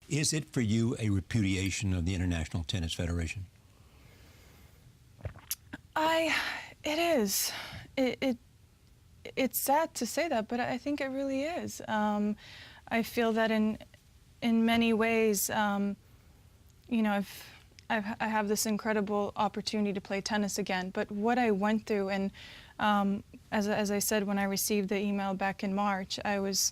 Is it for you a repudiation of the International Tennis Federation? It is. It's sad to say that, but I think it really is. I feel that in many ways, you know, I have this incredible opportunity to play tennis again. But what I went through, and as I said when I received the email back in March, I was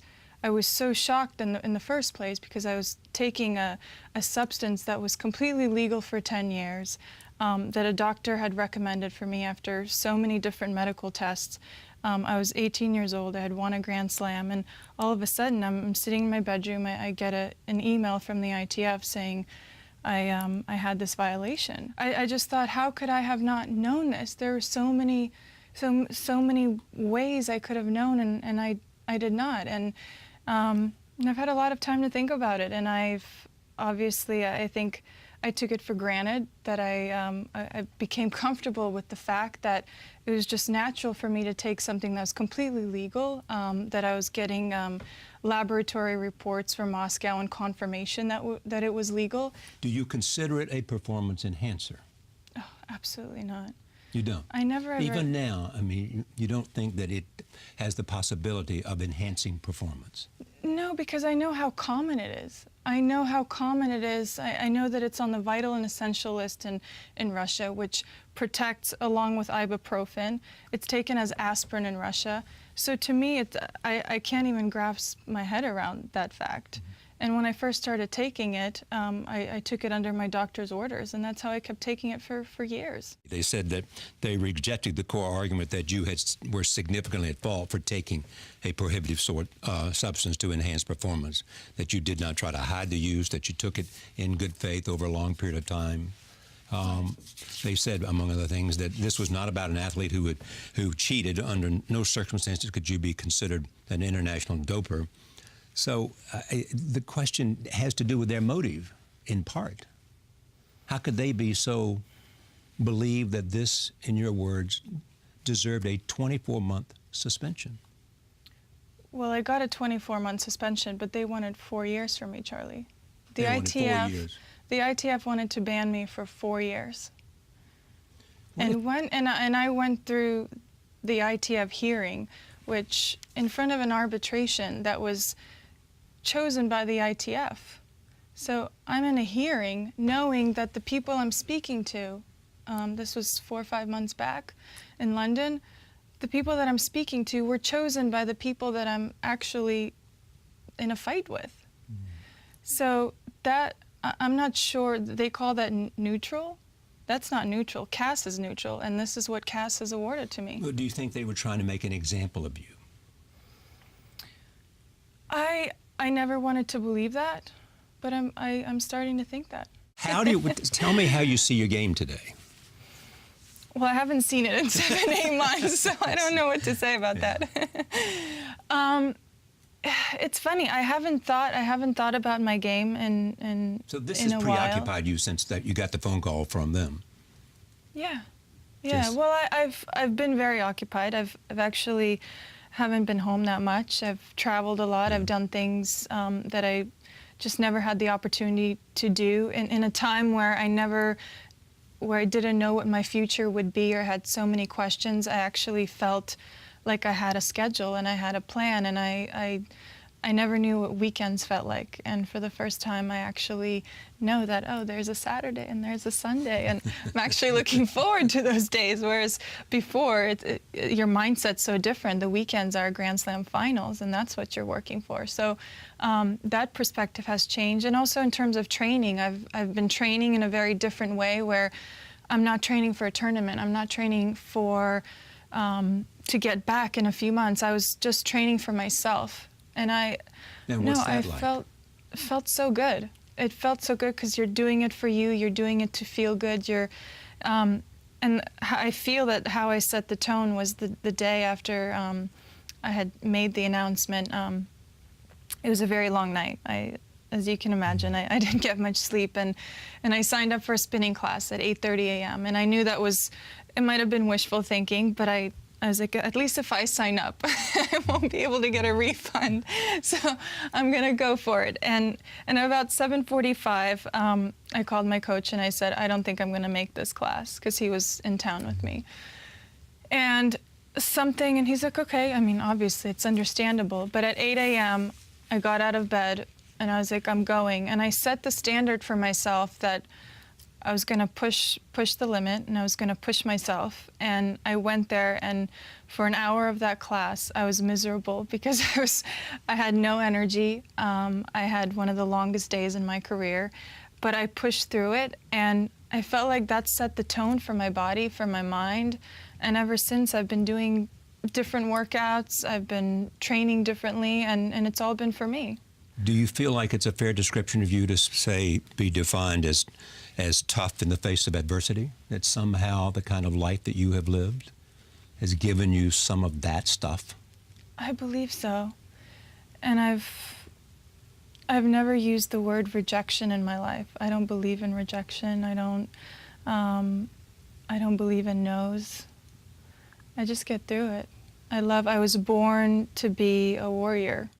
so shocked in the first place because I was taking a substance that was completely legal for 10 years, that a doctor had recommended for me after so many different medical tests. I was 18 years old, I had won a Grand Slam, and all of a sudden I'm sitting in my bedroom, I get an email from the ITF saying I had this violation. I just thought, how could I have not known this? There were so many ways I could have known, and I did not. And I've had a lot of time to think about it, and I think I took it for granted that I became comfortable with the fact that it was just natural for me to take something that was completely legal, that I was getting laboratory reports from Moscow and confirmation that it was legal. Do you consider it a performance enhancer? Oh, absolutely not. You don't? I never ever... Even now, I mean, you don't think that it has the possibility of enhancing performance? No, because I know how common it is. I know how common it is. I know that it's on the vital and essential list in Russia, which protects along with ibuprofen. It's taken as aspirin in Russia. So to me, I can't even grasp my head around that fact. And when I first started taking it, I took it under my doctor's orders, and that's how I kept taking it for years. They said that they rejected the core argument that you were significantly at fault for taking a prohibitive substance to enhance performance, that you did not try to hide the use, that you took it in good faith over a long period of time. They said, among other things, that this was not about an athlete who cheated. Under no circumstances could you be considered an international doper. So the question has to do with their motive, in part. How could they be so believe that this, in your words, deserved a 24-month suspension? Well, I got a 24-month suspension, but they wanted 4 years from me, Charlie. They wanted 4 years. The ITF wanted to ban me for 4 years. And I went through the ITF hearing, which in front of an arbitration that was chosen by the ITF. So I'm in a hearing knowing that the people I'm speaking to, this was 4 or 5 months back in London, the people that I'm speaking to were chosen by the people that I'm actually in a fight with. So that, I'm not sure, they call that neutral. That's not neutral. CAS is neutral, and this is what CAS has awarded to me. Well, do you think they were trying to make an example of you? I never wanted to believe that, but I'm starting to think that. How do you, tell me how you see your game today. Well, I haven't seen it in 7, 8 months, so I don't know what to say about that. It's funny. I haven't thought about my game in So this has preoccupied you since that you got the phone call from them. Yeah, yeah. Well, I've been very occupied. I've actually haven't been home that much. I've traveled a lot. I've done things that I just never had the opportunity to do in a time where I didn't know what my future would be or had so many questions. I actually felt like I had a schedule and I had a plan, and I never knew what weekends felt like. And for the first time, I actually know that, oh, there's a Saturday and there's a Sunday, and I'm actually looking forward to those days, whereas before, your mindset's so different. The weekends are Grand Slam finals, and that's what you're working for. So that perspective has changed. And also in terms of training, I've been training in a very different way, where I'm not training for a tournament. I'm not training for to get back in a few months. I was just training for myself. And I felt so good. It felt so good because you're doing it for you. You're doing it to feel good. And I feel that how I set the tone was the day after I had made the announcement. It was a very long night. As you can imagine, I didn't get much sleep, and I signed up for a spinning class at 8:30 a.m. And I knew that it might have been wishful thinking, but I I was like, at least if I sign up, I won't be able to get a refund. So I'm going to go for it. And about 7:45, I called my coach and I said, I don't think I'm going to make this class, because he was in town with me. And he's like, okay, I mean, obviously it's understandable. But at 8 a.m., I got out of bed and I was like, I'm going. And I set the standard for myself that I was going to push the limit, and I was going to push myself. And I went there, and for an hour of that class, I was miserable because I had no energy. I had one of the longest days in my career, but I pushed through it, and I felt like that set the tone for my body, for my mind. And ever since, I've been doing different workouts, I've been training differently, and it's all been for me. Do you feel like it's a fair description of you to say, be defined as tough in the face of adversity? That somehow the kind of life that you have lived has given you some of that stuff? I believe so. And I've never used the word rejection in my life. I don't believe in rejection. I don't believe in no's. I just get through it. I was born to be a warrior.